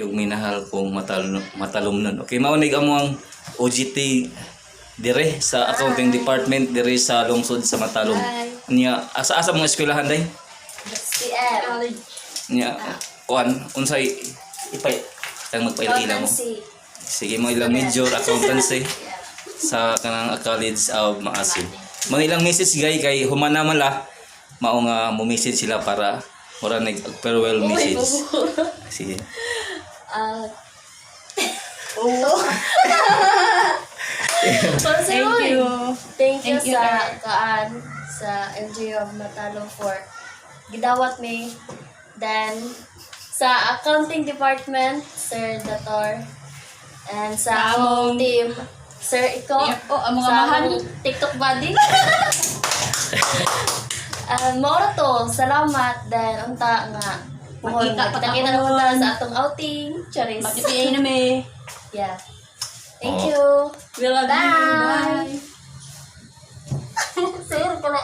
Ug minahal kong matalumnon. Okay, maunig amo ang OJT dire sa accounting department dire sa lungsod sa Matalom. Nya asa-asa mga eskwelahan day? CM. Nya kuan unsay ipay tang magpaila mo. Sige mo ilang major accountancy sa kanang College of Maasin. Mo ilang message gay kay humana man la mao nga mo message sila para ora nag farewell message. Sige. Thank you sa NGO of Matalom for gidawat me. Then sa accounting department, Sir Dator, and sa among team, Sir Iko, ang mga sa mahal. among TikTok buddy. Moro to, salamat. Then unta nga Magkita pa kita na taon. punta sa atong outing. Charis. Mag-PA na me. Yeah. Thank you. We love you. Bye. Bye. Sir, pala.